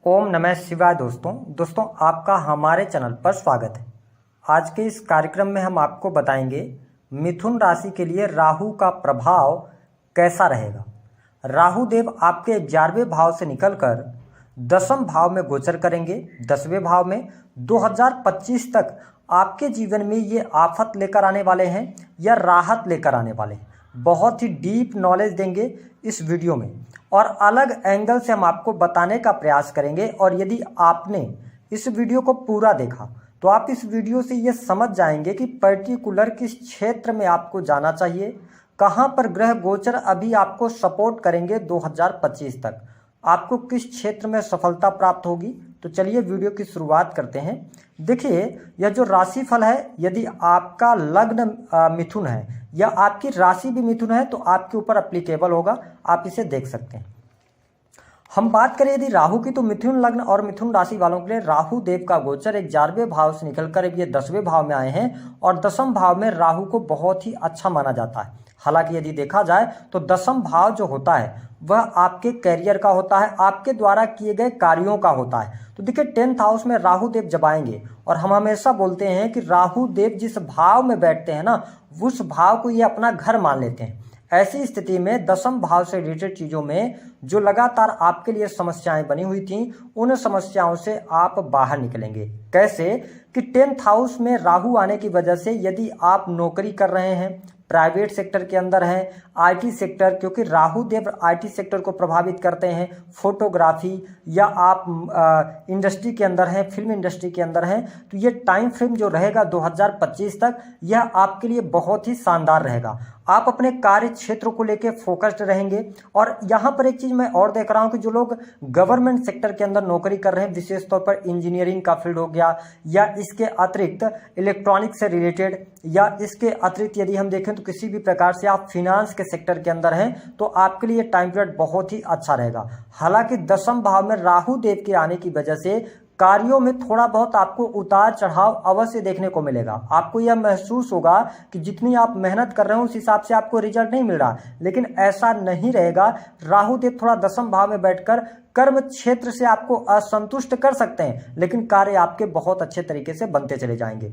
ओम नमः शिवाय। दोस्तों आपका हमारे चैनल पर स्वागत है। आज के इस कार्यक्रम में हम आपको बताएंगे मिथुन राशि के लिए राहु का प्रभाव कैसा रहेगा। राहु देव आपके 11वें भाव से निकलकर 10वें भाव में गोचर करेंगे। 10वें भाव में 2025 तक आपके जीवन में ये आफत लेकर आने वाले हैं या राहत लेकर आने वाले हैं। बहुत ही डीप नॉलेज देंगे इस वीडियो में और अलग एंगल से हम आपको बताने का प्रयास करेंगे। और यदि आपने इस वीडियो को पूरा देखा तो आप इस वीडियो से ये समझ जाएंगे कि पर्टिकुलर किस क्षेत्र में आपको जाना चाहिए, कहाँ पर ग्रह गोचर अभी आपको सपोर्ट करेंगे 2025 तक, आपको किस क्षेत्र में सफलता प्राप्त होगी। तो चलिए वीडियो की शुरुआत करते हैं। देखिए, यह जो राशिफल है, यदि आपका लग्न मिथुन है या आपकी राशि भी मिथुन है तो आपके ऊपर एप्लीकेबल होगा, आप इसे देख सकते हैं। हम बात करें यदि राहु की, तो मिथुन लग्न और मिथुन राशि वालों के लिए राहु देव का गोचर 11वें भाव से निकलकर ये 10वें भाव में आए हैं और 10वें भाव में राहु को बहुत ही अच्छा माना जाता है। हालांकि यदि देखा जाए तो 10वां भाव जो होता है वह आपके कैरियर का होता है, आपके द्वारा किए गए कार्यों का होता है। तो देखिए 10th हाउस में राहु देव जब आएंगे, और हम हमेशा बोलते हैं कि राहु देव जिस भाव में बैठते हैं ना, उस भाव को ये अपना घर मान लेते हैं। ऐसी स्थिति में 10वें भाव से रिलेटेड चीजों में जो लगातार आपके लिए समस्याएं बनी हुई थी, उन समस्याओं से आप बाहर निकलेंगे। कैसे कि 10th हाउस में राहु आने की वजह से यदि आप नौकरी कर रहे हैं, प्राइवेट सेक्टर के अंदर हैं, आईटी सेक्टर, क्योंकि राहु देव आईटी सेक्टर को प्रभावित करते हैं, फोटोग्राफी, या आप इंडस्ट्री के अंदर हैं, फिल्म इंडस्ट्री के अंदर हैं, तो ये टाइम फ्रेम जो रहेगा 2025 तक, यह आपके लिए बहुत ही शानदार रहेगा। आप अपने कार्य क्षेत्र को लेकर फोकस्ड रहेंगे। और यहाँ पर एक चीज मैं और देख रहा हूँ कि जो लोग गवर्नमेंट सेक्टर के अंदर नौकरी कर रहे हैं, विशेष तौर पर इंजीनियरिंग का फील्ड हो गया, या इसके अतिरिक्त इलेक्ट्रॉनिक से रिलेटेड, या इसके अतिरिक्त यदि हम देखें तो किसी भी प्रकार से आप फिनांस के सेक्टर के अंदर हैं, तो आपके लिए टाइम पीरियड बहुत ही अच्छा रहेगा। हालांकि 10वें भाव में राहु देव के आने की वजह से कार्यों में थोड़ा बहुत आपको उतार चढ़ाव अवश्य देखने को मिलेगा। आपको यह महसूस होगा कि जितनी आप मेहनत कर रहे हो उस हिसाब से आपको रिजल्ट नहीं मिल रहा, लेकिन ऐसा नहीं रहेगा। राहु देव थोड़ा 10वें भाव में बैठकर कर्म क्षेत्र से आपको असंतुष्ट कर सकते हैं, लेकिन कार्य आपके बहुत अच्छे तरीके से बनते चले जाएंगे।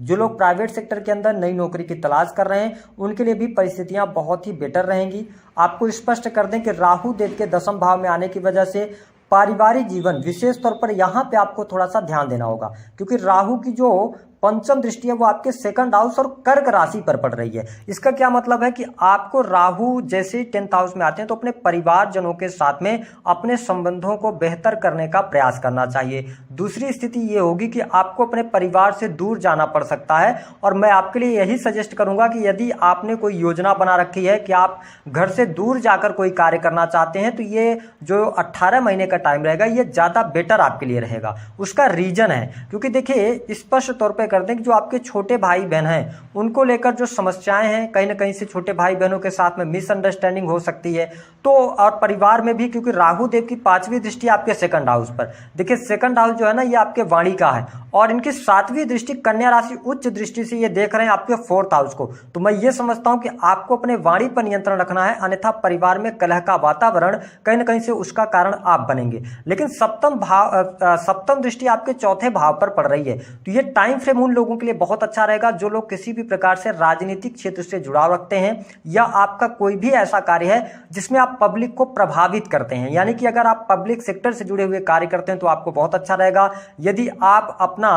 जो लोग प्राइवेट सेक्टर के अंदर नई नौकरी की तलाश कर रहे हैं, उनके लिए भी परिस्थितियां बहुत ही बेटर रहेंगी। आपको स्पष्ट कर दें कि राहु देव के 10वें भाव में आने की वजह से पारिवारिक जीवन, विशेष तौर पर यहाँ पे आपको थोड़ा सा ध्यान देना होगा, क्योंकि राहु की जो पंचम दृष्टि है वो आपके 2nd हाउस और कर्क राशि पर पड़ रही है। इसका क्या मतलब है कि आपको राहु जैसे 10th हाउस में आते हैं तो अपने परिवारजनों के साथ में अपने संबंधों को बेहतर करने का प्रयास करना चाहिए। दूसरी स्थिति ये होगी कि आपको अपने परिवार से दूर जाना पड़ सकता है, और मैं आपके लिए यही सजेस्ट करूंगा कि यदि आपने कोई योजना बना रखी है कि आप घर से दूर जाकर कोई कार्य करना चाहते हैं, तो ये जो 18 महीने का टाइम रहेगा ये ज्यादा बेटर आपके लिए रहेगा। उसका रीजन है, क्योंकि देखिए स्पष्ट तौर पर करते हैं कि जो आपके छोटे भाई बहन हैं उनको लेकर जो समस्याएं हैं, कहीं ना कहीं से छोटे भाई बहनों के साथ में मिसअंडरस्टैंडिंग हो सकती है। तो और परिवार में भी, क्योंकि राहु देव की 5वीं दृष्टि आपके 2nd हाउस पर, देखिए 2nd हाउस जो है ना ये आपके वाणी का है, और इनकी 7वीं दृष्टि कन्या राशि उच्च दृष्टि से ये देख रहे हैं आपके 4th हाउस को। तो मैं ये समझता हूं कि आपको अपने वाणी पर नियंत्रण रखना है, अन्यथा परिवार में कलह का वातावरण कहीं ना कहीं से उसका कारण आप बनेंगे। लेकिन सप्तम दृष्टि आपके 4थे भाव पर पड़ रही है, तो ये टाइम फ्रेम उन लोगों के लिए बहुत अच्छा रहेगा जो लोग किसी भी प्रकार से राजनीतिक क्षेत्र से जुड़ाव रखते हैं, या आपका कोई भी ऐसा कार्य है जिसमें आप पब्लिक को प्रभावित करते हैं। यानी कि अगर आप पब्लिक सेक्टर से जुड़े हुए कार्य करते हैं तो आपको बहुत अच्छा रहेगा। यदि आप अपना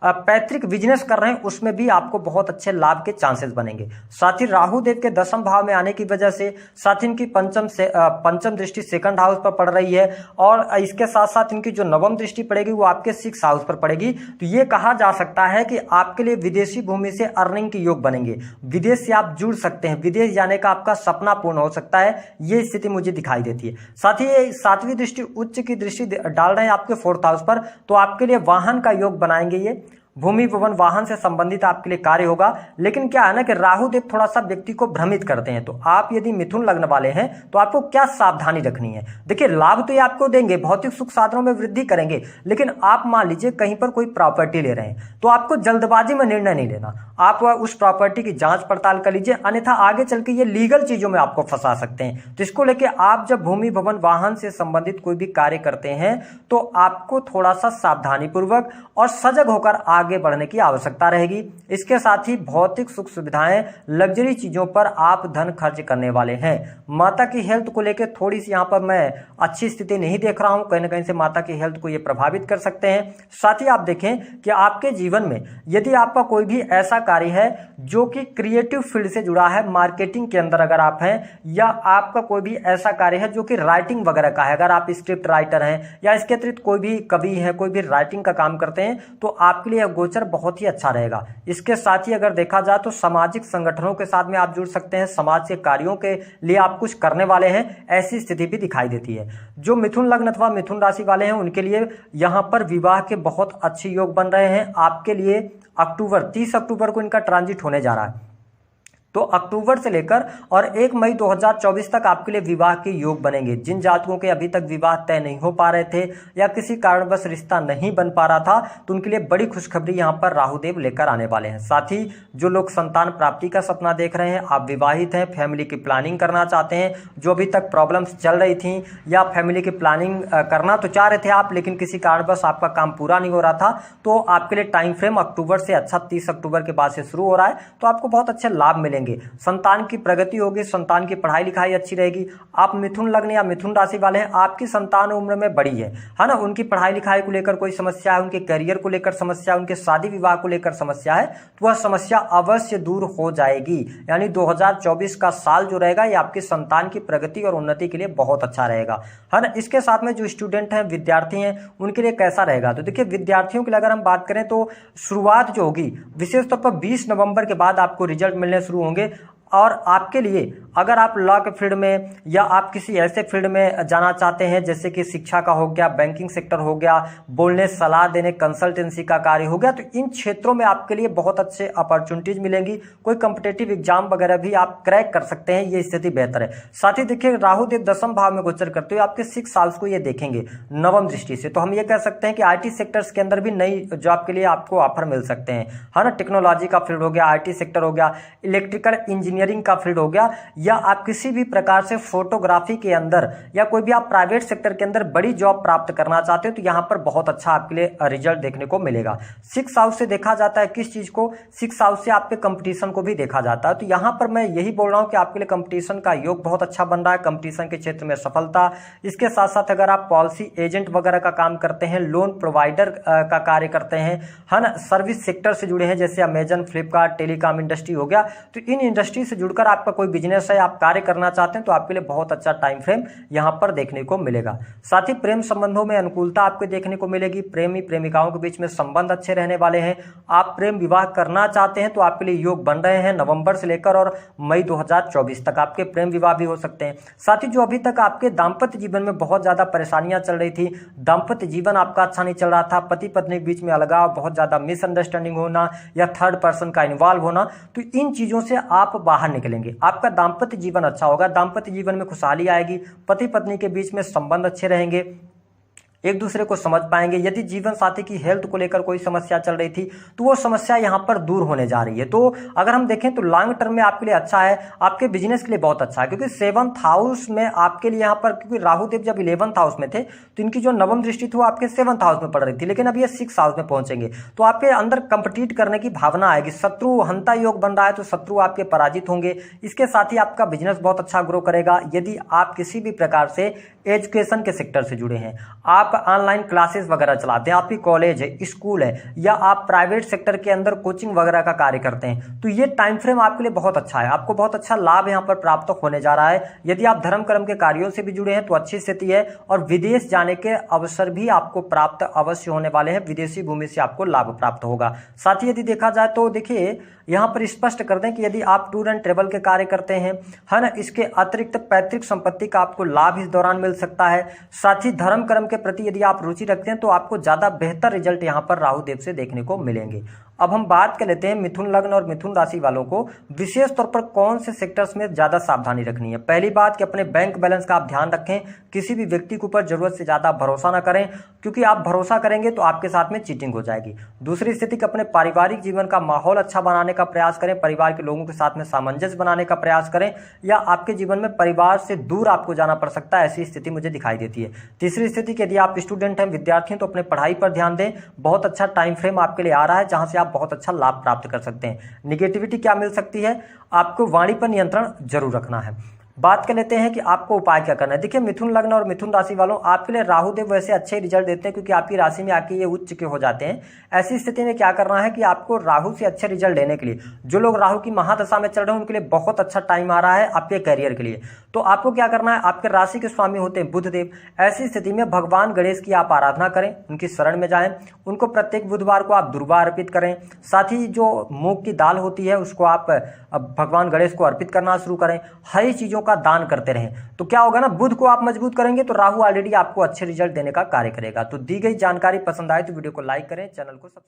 पैतृक बिजनेस कर रहे हैं उसमें भी आपको बहुत अच्छे लाभ के चांसेस बनेंगे। साथ ही राहु देव के 10वें भाव में आने की वजह से साथ इनकी पंचम दृष्टि 2nd हाउस पर पड़ रही है, और इसके साथ साथ इनकी जो 9वीं दृष्टि पड़ेगी वो आपके 6th हाउस पर पड़ेगी। तो ये कहा जा सकता है कि आपके लिए विदेशी भूमि से अर्निंग के योग बनेंगे, विदेश से आप जुड़ सकते हैं, विदेश जाने का आपका सपना पूर्ण हो सकता है, ये स्थिति मुझे दिखाई देती है। साथ ही 7वीं दृष्टि उच्च की दृष्टि डाल रहे हैं आपके 4th हाउस पर, तो आपके लिए वाहन का योग बनाएंगे ये। भूमि भवन वाहन से संबंधित आपके लिए कार्य होगा। लेकिन क्या है ना कि राहु देव थोड़ा सा व्यक्ति को भ्रमित करते हैं। तो आप यदि मिथुन लग्न वाले हैं तो आपको क्या सावधानी रखनी है? देखिए, लाभ तो ये आपको देंगे, भौतिक सुख साधनों में वृद्धि करेंगे, लेकिन आप मान लीजिए कहीं पर कोई प्रॉपर्टी ले रहे हैं तो आपको जल्दबाजी में निर्णय नहीं लेना। आप उस प्रॉपर्टी की जांच पड़ताल कर लीजिए, अन्यथा आगे चल के ये लीगल चीजों में आपको फंसा सकते हैं। तो इसको लेके आप जब भूमि भवन वाहन से संबंधित कोई भी कार्य करते हैं तो आपको थोड़ा सा सावधानी पूर्वक और सजग होकर आगे बढ़ने की आवश्यकता रहेगी। इसके साथ ही भौतिक सुख सुविधाएं, लग्जरी चीजों पर आप धन खर्च करने वाले हैं। माता की हेल्थ को लेकर थोड़ी सी यहां पर मैं अच्छी स्थिति नहीं देख रहा हूं, कहीं ना कहीं से माता की हेल्थ को ये प्रभावित कर सकते हैं। साथ ही आप देखें कि आपके जीवन में यदि आपका कोई भी ऐसा कार्य है जो कि क्रिएटिव फील्ड से जुड़ा है, मार्केटिंग के अंदर अगर आप हैं, या आपका कोई भी ऐसा कार्य है जो कि राइटिंग वगैरह का है, अगर आप स्क्रिप्ट राइटर हैं या इसके अतिरिक्त कोई भी कवि है, कोई भी राइटिंग का काम करते हैं, तो आपके लिए गोचर बहुत ही अच्छा रहेगा। इसके साथ ही अगर देखा जाए तो सामाजिक संगठनों के साथ में आप जुड़ सकते हैं, समाज के कार्यों के लिए आप कुछ करने वाले हैं, ऐसी स्थिति भी दिखाई देती है। जो मिथुन लग्न अथवा मिथुन राशि वाले हैं उनके लिए यहां पर विवाह के बहुत अच्छे योग बन रहे हैं। आपके लिए 30 अक्टूबर को इनका ट्रांजिट होने जा रहा है। तो अक्टूबर से लेकर और 1 मई 2024 तक आपके लिए विवाह के योग बनेंगे। जिन जातकों के अभी तक विवाह तय नहीं हो पा रहे थे या किसी कारणवश रिश्ता नहीं बन पा रहा था, तो उनके लिए बड़ी खुशखबरी यहां पर राहुदेव लेकर आने वाले हैं। साथ ही जो लोग संतान प्राप्ति का सपना देख रहे हैं, आप विवाहित हैं, फैमिली की प्लानिंग करना चाहते हैं, जो अभी तक प्रॉब्लम्स चल रही थी या फैमिली की प्लानिंग करना तो चाह रहे थे आप, लेकिन किसी कारणवश आपका काम पूरा नहीं हो रहा था, तो आपके लिए टाइम फ्रेम अक्टूबर से अच्छा 30 अक्टूबर के बाद से शुरू हो रहा है। तो आपको बहुत अच्छे लाभ मिलेंगे, संतान की प्रगति होगी, संतान की पढ़ाई लिखाई अच्छी रहेगी। आप मिथुन लग्न या मिथुन राशि वाले हैं, आपकी संतान उम्र में बड़ी है ना, उनकी पढ़ाई लिखाई को लेकर कोई समस्या है, उनके करियर को लेकर समस्या है, उनके शादी विवाह को लेकर समस्या है, तो वह समस्या अवश्य दूर हो जाएगी। यानी 2024 का साल जो रहेगा ये आपकी संतान की प्रगति और उन्नति के लिए बहुत अच्छा रहेगा, है ना। इसके साथ में जो स्टूडेंट हैं, विद्यार्थी हैं, उनके लिए कैसा रहेगा? तो देखिए, विद्यार्थियों के लिए अगर हम बात करें तो शुरुआत जो होगी विशेष तौर पर 20 नवंबर के बाद आपको रिजल्ट मिलने शुरू होंगे। और आपके लिए अगर आप लॉ के फील्ड में या आप किसी ऐसे फील्ड में जाना चाहते हैं जैसे कि शिक्षा का हो गया, बैंकिंग सेक्टर हो गया, बोलने, सलाह देने, कंसल्टेंसी का कार्य हो गया, तो इन क्षेत्रों में आपके लिए बहुत अच्छे अपॉर्चुनिटीज मिलेंगी। कोई कॉम्पिटेटिव एग्जाम वगैरह भी आप क्रैक कर सकते हैं, ये स्थिति बेहतर है। साथ ही देखिए, राहु देव 10वें भाव में गोचर करते हुए आपके 6 हाउस को ये देखेंगे नवम दृष्टि से, तो हम ये कह सकते हैं कि आईटी सेक्टर्स के अंदर भी नई जॉब के लिए आपको ऑफर मिल सकते हैं, है ना। टेक्नोलॉजी का फील्ड हो गया, आईटी सेक्टर हो गया, इलेक्ट्रिकल इंजीनियरिंग का फील्ड हो गया, या आप किसी भी प्रकार से फोटोग्राफी के अंदर या कोई भी आप प्राइवेट सेक्टर के अंदर बड़ी जॉब प्राप्त करना चाहते हो, तो यहां पर बहुत अच्छा आपके लिए रिजल्ट देखने को मिलेगा। 6 हाउस से देखा जाता है किस चीज को? 6 हाउस से आपके कंपटीशन को भी देखा जाता है। तो यहां पर मैं यही बोल रहा हूं कि आपके लिए कंपटीशन का योग बहुत अच्छा बन रहा है, कंपटीशन के क्षेत्र में सफलता। इसके साथ साथ अगर आप पॉलिसी एजेंट वगैरह का काम करते हैं, लोन प्रोवाइडर का कार्य करते हैं, है ना, सर्विस सेक्टर से जुड़े हैं जैसे अमेजन, फ्लिपकार्ट, टेलीकॉम इंडस्ट्री हो गया, तो इन इंडस्ट्री से जुड़कर आपका कोई बिजनेस है, आप कार्य करना चाहते हैं, तो आपके लिए बहुत अच्छा टाइम फ्रेम यहां पर देखने को मिलेगा। साथ ही प्रेम संबंधों में अनुकूलता आपको देखने को मिलेगी, प्रेमी प्रेमिकाओं के बीच में संबंध अच्छे रहने वाले हैं। आप प्रेम विवाह करना चाहते हैं तो आपके लिए योग बन रहे हैं। नवंबर से लेकर और मई 2024 तक आपके प्रेम विवाह भी हो सकते हैं। साथ ही जो अभी तक आपके दाम्पत्य जीवन में बहुत ज्यादा परेशानियां चल रही थी, दाम्पत्य जीवन आपका अच्छा नहीं चल रहा था, पति पत्नी के बीच में अलगाव, बहुत ज्यादा मिसअंडरस्टैंडिंग होना या थर्ड पर्सन का इन्वॉल्व होना, तो इन चीजों से आप बाहर निकलेंगे। आपका दाम्पत्य जीवन अच्छा होगा, दाम्पत्य जीवन में खुशहाली आएगी, पति पत्नी के बीच में संबंध अच्छे रहेंगे, एक दूसरे को समझ पाएंगे। यदि जीवन साथी की हेल्थ को लेकर कोई समस्या चल रही थी तो वो समस्या यहां पर दूर होने जा रही है। तो अगर हम देखें तो लॉन्ग टर्म में आपके लिए अच्छा है, आपके बिजनेस के लिए बहुत अच्छा है, क्योंकि 7th हाउस में आपके लिए यहां पर, क्योंकि राहु देव जब 11th हाउस में थे तो इनकी जो नवम दृष्टि थी वो आपके 7th हाउस में पड़ रही थी, लेकिन अब ये 6th हाउस में पहुंचेंगे तो आपके अंदर कंपीट करने की भावना आएगी। शत्रु हंता योग बन रहा है तो शत्रु आपके पराजित होंगे। इसके साथ ही आपका बिजनेस बहुत अच्छा ग्रो करेगा। यदि आप किसी भी प्रकार से एजुकेशन के सेक्टर से जुड़े हैं, आप ऑनलाइन क्लासेस वगैरह चलाते हैं, आपकी कॉलेज है, स्कूल है, या आप प्राइवेट सेक्टर के अंदर कोचिंग वगैरह का कार्य करते हैं, तो ये टाइम फ्रेम आपके लिए बहुत अच्छा है, आपको बहुत अच्छा लाभ यहां पर प्राप्त होने जा रहा है। यदि आप धर्म कर्म के कार्यों से भी जुड़े हैं तो अच्छी स्थिति है, और विदेश जाने के अवसर भी आपको प्राप्त अवश्य होने वाले हैं, विदेशी भूमि से आपको लाभ प्राप्त होगा। साथ ही यदि देखा जाए तो देखिए यहां पर स्पष्ट कर दें कि यदि आप टूर एंड ट्रेवल के कार्य करते हैं, है ना, इसके अतिरिक्त पैतृक संपत्ति का आपको लाभ इस दौरान मिल सकता है। साथ ही धर्म कर्म के प्रति यदि आप रुचि रखते हैं तो आपको ज़्यादा बेहतर रिजल्ट यहाँ पर राहु देव से देखने को मिलेंगे। अब हम बात कर लेते हैं मिथुन लग्न और मिथुन राशि वालों को विशेष तौर पर कौन से सेक्टर्स में ज़्यादा सावधानी रखनी है। पहली बात कि अपने बैंक बैलेंस का आप ध्यान रखें, किसी भी व्यक्ति के ऊपर जरूरत से ज़्यादा भरोसा ना करें, क्योंकि आप भरोसा करेंगे तो आपके साथ में चीटिंग हो जाएगी। दूसरी स्थिति कि अपने पारिवारिक जीवन का माहौल अच्छा बनाने का प्रयास करें, परिवार के लोगों के साथ में सामंजस्य बनाने का प्रयास करें, या आपके जीवन में परिवार से दूर आपको जाना पड़ सकता है, ऐसी स्थिति मुझे दिखाई देती है। तीसरी स्थिति कि यदि आप स्टूडेंट हैं, विद्यार्थी हैं, तो अपने पढ़ाई पर ध्यान दें। बहुत अच्छा टाइम फ्रेम आपके लिए आ रहा है जहां से आप बहुत अच्छा लाभ प्राप्त कर सकते हैं। निगेटिविटी क्या मिल सकती है, आपको वाणी पर नियंत्रण जरूर रखना है। बात कर लेते हैं कि आपको उपाय क्या करना है। देखिए मिथुन लग्न और मिथुन राशि वालों, आपके लिए राहु देव वैसे अच्छे रिजल्ट देते हैं क्योंकि आपकी राशि में आके ये उच्च के हो जाते हैं। ऐसी स्थिति में क्या करना है कि आपको राहु से अच्छे रिजल्ट लेने के लिए, जो लोग राहु की महादशा में चल रहे हैं उनके लिए बहुत अच्छा टाइम आ रहा है आपके करियर के लिए। तो आपको क्या करना है, आपके राशि के स्वामी होते हैं बुध देव। ऐसी स्थिति में भगवान गणेश की आप आराधना करें, उनकी शरण में जाएं, उनको प्रत्येक बुधवार को आप दुर्वा अर्पित करें। साथ ही जो मूंग की दाल होती है उसको आप भगवान गणेश को अर्पित करना शुरू करें। हरी चीजों का दान करते रहें, तो क्या होगा ना, बुध को आप मजबूत करेंगे तो राहु ऑलरेडी आपको अच्छे रिजल्ट देने का कार्य करेगा। तो दी गई जानकारी पसंद आए तो वीडियो को लाइक करें, चैनल को सब्सक्राइब